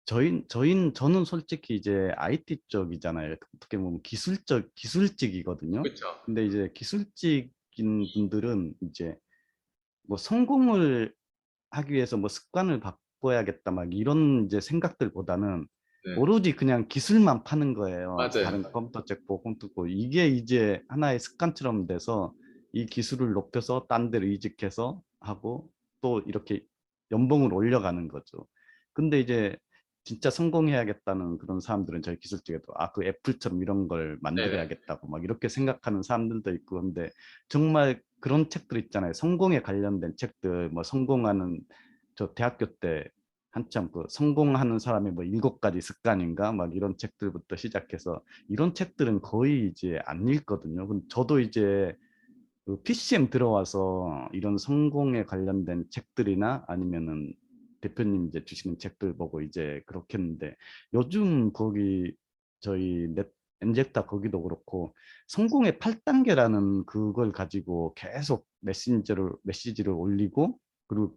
저는 솔직히 이제 IT 쪽이잖아요. 어떻게 보면 기술직이거든요. 그쵸? 근데 이제 기술직인 분들은 이제 뭐 성공을 하기 위해서 뭐 습관을 바꿔야겠다 막 이런 이제 생각들보다는 네, 오로지 그냥 기술만 파는 거예요. 맞아요. 다른 컴퓨터 책 홈 뜯고 이게 이제 하나의 습관처럼 돼서 이 기술을 높여서 딴 데로 이직해서 하고 또 이렇게 연봉을 올려가는 거죠. 근데 이제 진짜 성공해야겠다는 그런 사람들은 저희 기술 쪽에도 그 애플처럼 이런 걸 네네. 만들어야겠다고 막 이렇게 생각하는 사람들도 있고 근데 정말 그런 책들 있잖아요. 성공에 관련된 책들, 뭐 성공하는 저 대학교 때 한참 그 성공하는 사람의 뭐 7가지 습관인가 막 이런 책들부터 시작해서 이런 책들은 거의 이제 안 읽거든요. 근데 저도 이제 그 PCM 들어와서 이런 성공에 관련된 책들이나 아니면은 대표님 이제 주시는 책들 보고 이제 그렇게 했는데 요즘 거기 저희 넷 엔젝타 거기도 그렇고 성공의 8단계라는 그걸 가지고 계속 메시지를 올리고 그리고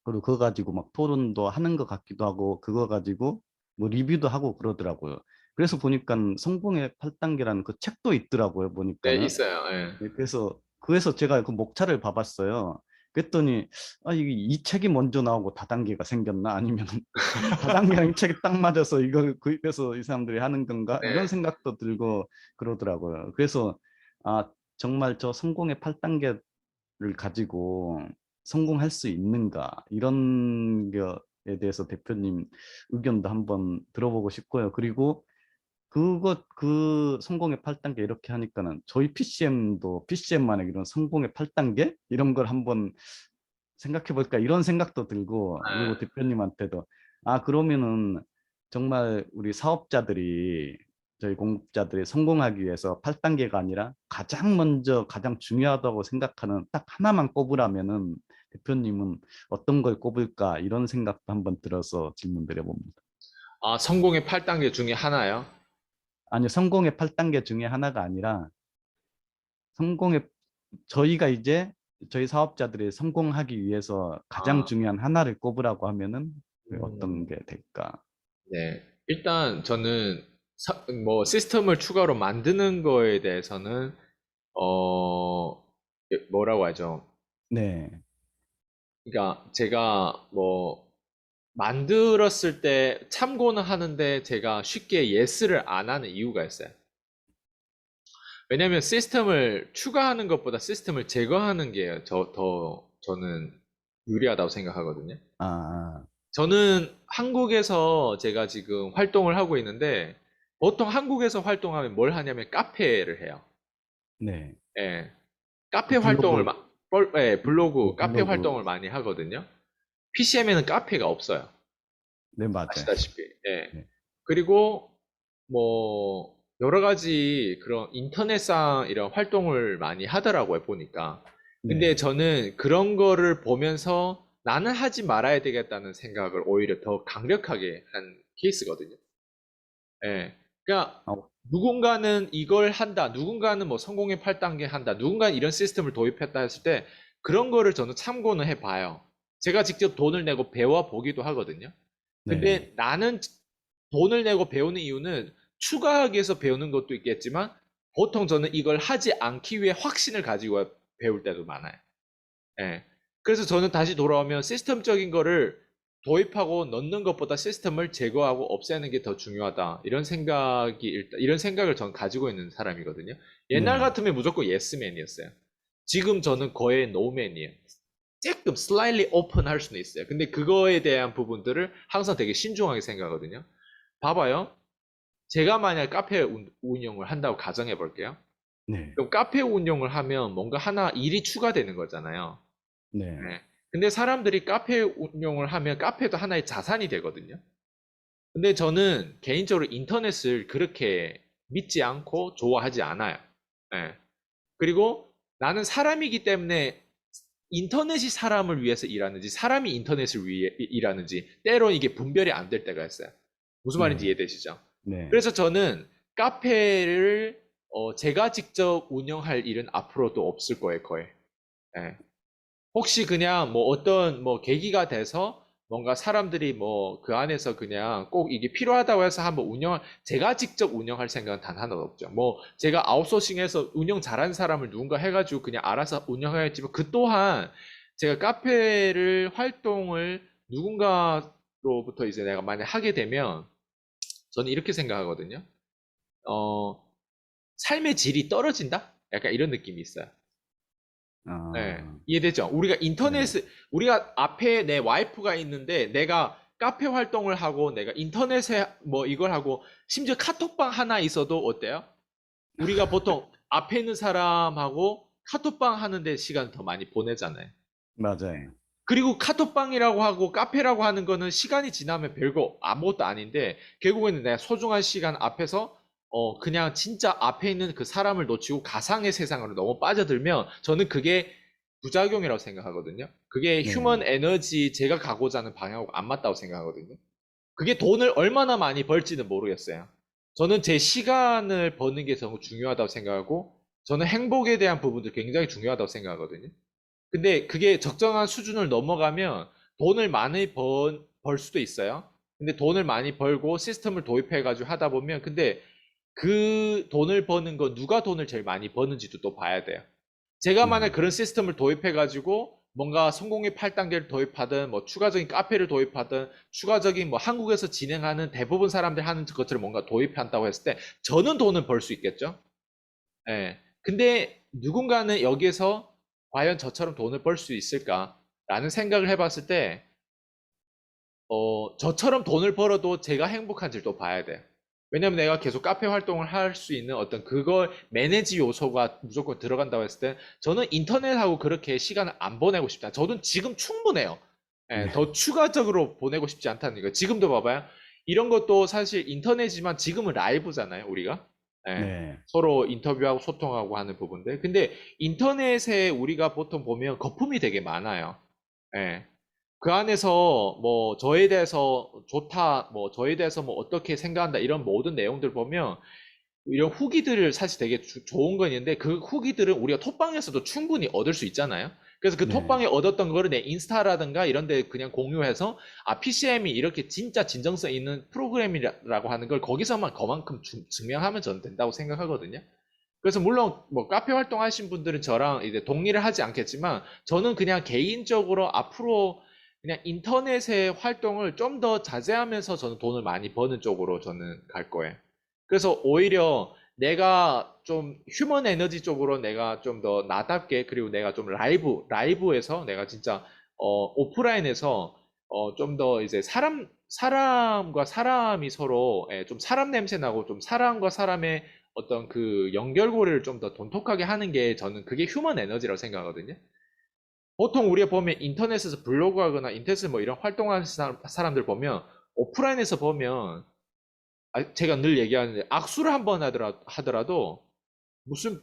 그거 가지고 막 토론도 하는 것 같기도 하고 그거 가지고 뭐 리뷰도 하고 그러더라고요. 그래서 보니까 성공의 8단계라는 그 책도 있더라고요. 네, 보니까는. 있어요. 예. 네, 그래서 제가 그 목차를 봐봤어요. 그랬더니 이게 이 책이 먼저 나오고 다단계가 생겼나 아니면 다단계랑 이 책이 딱 맞아서 이걸 구입해서 이 사람들이 하는 건가 이런 네. 생각도 들고 그러더라고요. 그래서 정말 저 성공의 8단계를 가지고 성공할 수 있는가 이런 거에 대해서 대표님 의견도 한번 들어보고 싶고요. 그리고 그 성공의 8단계 이렇게 하니까는 저희 PCM도 PCM만의 이런 성공의 8단계 이런 걸 한번 생각해 볼까 이런 생각도 들고 그리고 예. 대표님한테도 그러면은 정말 우리 사업자들이 저희 공급자들이 성공하기 위해서 8단계가 아니라 가장 먼저 가장 중요하다고 생각하는 딱 하나만 꼽으라면은 대표님은 어떤 걸 꼽을까 이런 생각도 한번 들어서 질문 드려봅니다. 아, 성공의 8단계 중에 하나요? 아니요, 성공의 8단계 중에 하나가 아니라 성공의 저희가 이제 저희 사업자들이 성공하기 위해서 가장 아, 중요한 하나를 꼽으라고 하면은 음, 어떤 게 될까? 네. 일단 저는 뭐 시스템을 추가로 만드는 거에 대해서는 뭐라고 하죠? 네, 그러니까 제가 뭐 만들었을 때 참고는 하는데 제가 쉽게 예스를 안 하는 이유가 있어요. 왜냐면 시스템을 추가하는 것보다 시스템을 제거하는 게 저는 유리하다고 생각하거든요. 아, 아, 저는 한국에서 제가 지금 활동을 하고 있는데 보통 한국에서 활동하면 뭘 하냐면 카페를 해요. 네, 예. 카페 그 활동을 블로그, 예, 블로그, 카페 블로그, 활동을 많이 하거든요. PCM에는 카페가 없어요. 네, 맞아요. 아시다시피. 예. 네, 그리고 뭐 여러 가지 그런 인터넷상 이런 활동을 많이 하더라고요, 보니까. 근데 네, 저는 그런 거를 보면서 나는 하지 말아야 되겠다는 생각을 오히려 더 강력하게 한 케이스거든요. 예. 그러니까 아, 누군가는 이걸 한다, 누군가는 뭐 성공의 8단계 한다, 누군가는 이런 시스템을 도입했다 했을 때 그런 거를 저는 참고는 해봐요. 제가 직접 돈을 내고 배워보기도 하거든요. 네, 근데 나는 돈을 내고 배우는 이유는 추가하기 위해서 배우는 것도 있겠지만 보통 저는 이걸 하지 않기 위해 확신을 가지고 배울 때도 많아요. 예. 그래서 저는 다시 돌아오면 시스템적인 거를 도입하고 넣는 것보다 시스템을 제거하고 없애는 게 더 중요하다. 이런 생각을 전 가지고 있는 사람이거든요. 옛날 네, 같으면 무조건 예스맨이었어요. 지금 저는 거의 노맨이에요. 조금 slightly open 할 수는 있어요. 근데 그거에 대한 부분들을 항상 되게 신중하게 생각하거든요. 봐봐요. 제가 만약 카페 운영을 한다고 가정해 볼게요. 네, 그럼 카페 운영을 하면 뭔가 하나 일이 추가되는 거잖아요. 네, 네. 근데 사람들이 카페 운영을 하면 카페도 하나의 자산이 되거든요. 근데 저는 개인적으로 인터넷을 그렇게 믿지 않고 좋아하지 않아요. 네. 그리고 나는 사람이기 때문에 인터넷이 사람을 위해서 일하는지 사람이 인터넷을 위해 일하는지 때론 이게 분별이 안 될 때가 있어요. 무슨 말인지 네, 이해되시죠? 네, 그래서 저는 카페를 제가 직접 운영할 일은 앞으로도 없을 거예요, 거의. 예. 혹시 그냥 뭐 어떤 뭐 계기가 돼서 뭔가 사람들이 뭐 그 안에서 그냥 꼭 이게 필요하다고 해서 한번 제가 직접 운영할 생각은 단 하나도 없죠. 뭐 제가 아웃소싱해서 운영 잘하는 사람을 누군가 해가지고 그냥 알아서 운영해야지만 그 또한 제가 카페를 활동을 누군가로부터 이제 내가 만약 하게 되면 저는 이렇게 생각하거든요. 어, 삶의 질이 떨어진다? 약간 이런 느낌이 있어요. 네, 아, 이해되죠? 네. 우리가 앞에 내 와이프가 있는데 내가 카페 활동을 하고 내가 인터넷에 뭐 이걸 하고 심지어 카톡방 하나 있어도 어때요? 우리가 보통 앞에 있는 사람하고 카톡방 하는데 시간 더 많이 보내잖아요. 맞아요. 그리고 카톡방이라고 하고 카페라고 하는 거는 시간이 지나면 별거 아무것도 아닌데 결국에는 내가 소중한 시간 앞에서 그냥 진짜 앞에 있는 그 사람을 놓치고 가상의 세상으로 너무 빠져들면 저는 그게 부작용이라고 생각하거든요. 그게 휴먼 네. 에너지 제가 가고자 하는 방향하고 안 맞다고 생각하거든요. 그게 돈을 얼마나 많이 벌지는 모르겠어요. 저는 제 시간을 버는 게 너무 중요하다고 생각하고 저는 행복에 대한 부분도 굉장히 중요하다고 생각하거든요. 근데 그게 적정한 수준을 넘어가면 돈을 많이 벌 수도 있어요. 근데 돈을 많이 벌고 시스템을 도입해가지고 하다 보면 근데 그 돈을 버는 거 누가 돈을 제일 많이 버는지도 또 봐야 돼요. 제가 만약 네. 그런 시스템을 도입해가지고 뭔가 성공의 8단계를 도입하든 뭐 추가적인 카페를 도입하든 추가적인 뭐 한국에서 진행하는 대부분 사람들 하는 것들을 뭔가 도입한다고 했을 때 저는 돈을 벌 수 있겠죠? 예. 근데 누군가는 여기에서 과연 저처럼 돈을 벌 수 있을까라는 생각을 해봤을 때, 저처럼 돈을 벌어도 제가 행복한지를 또 봐야 돼. 왜냐면 내가 계속 카페 활동을 할 수 있는 어떤 그걸 매니지 요소가 무조건 들어간다고 했을 때, 저는 인터넷하고 그렇게 시간을 안 보내고 싶다. 저는 지금 충분해요. 예, 네. 더 추가적으로 보내고 싶지 않다는 거. 지금도 봐봐요. 이런 것도 사실 인터넷이지만 지금은 라이브잖아요, 우리가. 예, 네. 서로 인터뷰하고 소통하고 하는 부분들. 근데 인터넷에 우리가 보통 보면 거품이 되게 많아요. 예. 그 안에서 뭐 저에 대해서 좋다, 뭐 저에 대해서 뭐 어떻게 생각한다 이런 모든 내용들 보면 이런 후기들을 사실 되게 좋은 건 있는데 그 후기들은 우리가 톡방에서도 충분히 얻을 수 있잖아요. 그래서 그 네. 톡방에 얻었던 거를 내 인스타라든가 이런 데 그냥 공유해서 PCM이 이렇게 진짜 진정성 있는 프로그램이라고 하는 걸 거기서만 그만큼 증명하면 저는 된다고 생각하거든요. 그래서 물론 뭐 카페 활동하신 분들은 저랑 이제 동의를 하지 않겠지만 저는 그냥 개인적으로 앞으로 그냥 인터넷의 활동을 좀 더 자제하면서 저는 돈을 많이 버는 쪽으로 저는 갈 거예요. 그래서 오히려 내가 좀 휴먼 에너지 쪽으로 내가 좀 더 나답게 그리고 내가 좀 라이브에서 내가 진짜 오프라인에서 좀 더 이제 사람과 사람이 서로 좀 사람 냄새 나고 좀 사람과 사람의 어떤 그 연결고리를 좀 더 돈독하게 하는 게 저는 그게 휴먼 에너지라고 생각하거든요. 보통 우리가 보면 인터넷에서 블로그 하거나 인터넷에서 뭐 이런 활동하는 사람들 보면 오프라인에서 보면 제가 늘 얘기하는데 악수를 한번 하더라도 무슨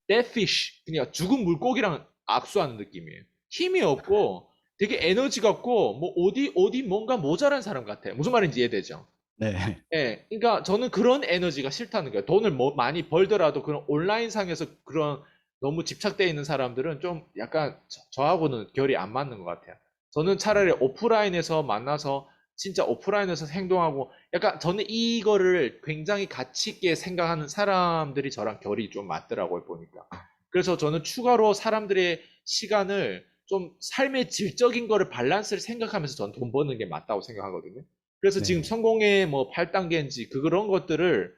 deadfish 그냥 죽은 물고기랑 악수하는 느낌이에요. 힘이 없고 되게 에너지가 없고 뭐 어디 뭔가 모자란 사람 같아요. 무슨 말인지 이해되죠? 네. 예, 그러니까 저는 그런 에너지가 싫다는 거예요. 돈을 뭐 많이 벌더라도 그런 온라인상에서 그런 너무 집착되어 있는 사람들은 좀 약간 저하고는 결이 안 맞는 것 같아요. 저는 차라리 오프라인에서 만나서 진짜 오프라인에서 행동하고 약간 저는 이거를 굉장히 가치 있게 생각하는 사람들이 저랑 결이 좀 맞더라고요, 보니까. 그래서 저는 추가로 사람들의 시간을 좀 삶의 질적인 거를 밸런스를 생각하면서 전 돈 버는 게 맞다고 생각하거든요. 그래서 지금 네. 성공의 뭐 8단계인지 그런 것들을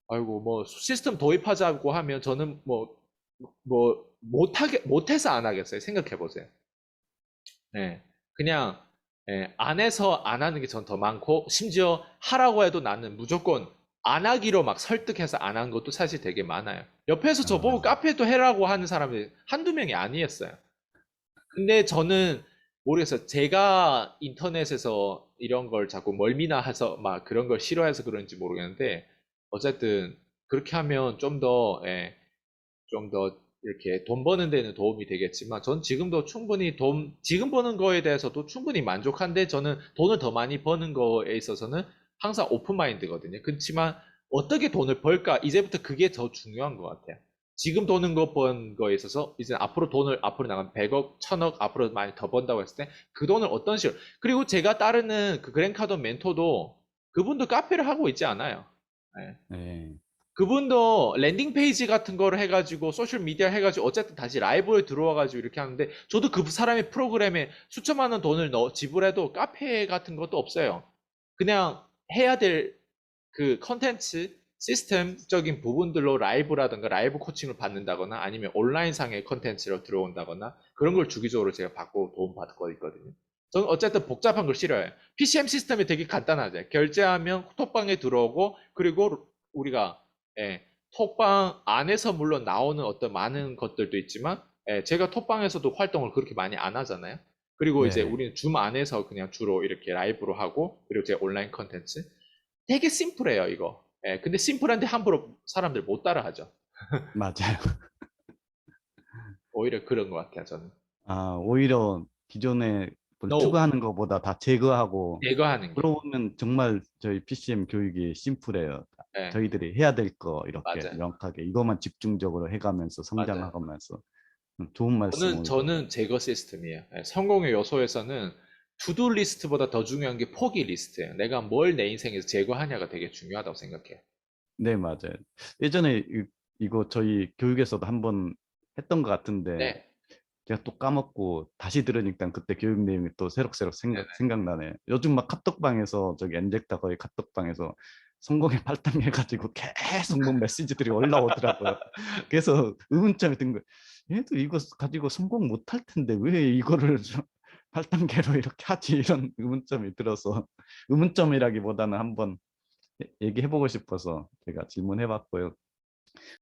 아이고 뭐 시스템 도입하자고 하면 저는 뭐 못해서 안 하겠어요. 생각해 보세요. 예. 그냥 안 해서 안 하는 게 전 더 많고 심지어 하라고 해도 나는 무조건 안 하기로 막 설득해서 안 한 것도 사실 되게 많아요. 옆에서 저보고 아, 카페도 해라고 하는 사람이 한두 명이 아니었어요. 근데 저는 모르겠어요. 제가 인터넷에서 이런 걸 자꾸 멀미나 해서 막 그런 걸 싫어해서 그런지 모르겠는데 어쨌든 그렇게 하면 좀 더 이렇게 돈 버는 데는 도움이 되겠지만 전 지금도 충분히 지금 버는 거에 대해서도 충분히 만족한데 저는 돈을 더 많이 버는 거에 있어서는 항상 오픈마인드거든요. 그렇지만 어떻게 돈을 벌까? 이제부터 그게 더 중요한 것 같아요. 지금 도는 거 번 거에 있어서 이제 앞으로 돈을 앞으로 나가면 100억, 1000억 앞으로 많이 더 번다고 했을 때 그 돈을 어떤 식으로 그리고 제가 따르는 그 그랜카돈 멘토도 그분도 카페를 하고 있지 않아요. 예. 네. 그분도 랜딩 페이지 같은 거를 해가지고 소셜 미디어 해가지고 어쨌든 다시 라이브에 들어와가지고 이렇게 하는데 저도 그 사람의 프로그램에 수천만 원 돈을 지불해도 카페 같은 것도 없어요. 그냥 해야 될 그 컨텐츠 시스템적인 부분들로 라이브라든가 라이브 코칭을 받는다거나 아니면 온라인상의 컨텐츠로 들어온다거나 그런 걸 주기적으로 제가 받고 도움 받고 있거든요. 저는 어쨌든 복잡한 걸 싫어해요. PCM 시스템이 되게 간단하죠. 결제하면 톡방에 들어오고 그리고 우리가 예, 톡방 안에서 물론 나오는 어떤 많은 것들도 있지만 예, 제가 톡방에서도 활동을 그렇게 많이 안 하잖아요. 그리고 이제 네. 우리는 줌 안에서 그냥 주로 이렇게 라이브로 하고 그리고 제 온라인 컨텐츠 되게 심플해요 이거. 예, 근데 심플한데 함부로 사람들 못 따라하죠. 맞아요. 오히려 그런 것 같아요 저는. 아, 오히려 기존에 뭘 No 추가하는 것보다 다 제거하고 제거하는 게 그러면 정말 저희 PCM 교육이 심플해요. 예, 저희들이 해야 될 거 이렇게 맞아요. 명확하게 이것만 집중적으로 해가면서 맞아요. 성장하면서 좋은 말씀 저는 오히려. 저는 제거 시스템이에요. 예, 성공의 요소에서는 투두 리스트보다 더 중요한 게 포기 리스트예요. 내가 뭘 내 인생에서 제거하냐가 되게 중요하다고 생각해요. 네, 맞아요. 예전에 이거 저희 교육에서도 한번 했던 것 같은데 네, 제가 또 까먹고 다시 들으니까 그때 교육 내용이 또 새록새록 네네. 생각나네. 요즘 막 카톡방에서 저기 엔젝다 거의 카톡방에서 성공의 8단계 해가지고 계속 뭐 메시지들이 올라오더라고요. 그래서 의문점이 든 거예요. 얘도 이거 가지고 성공 못할 텐데 왜 이거를 8단계로 이렇게 하지? 이런 의문점이 들어서 의문점이라기보다는 한번 얘기해보고 싶어서 제가 질문해봤고요.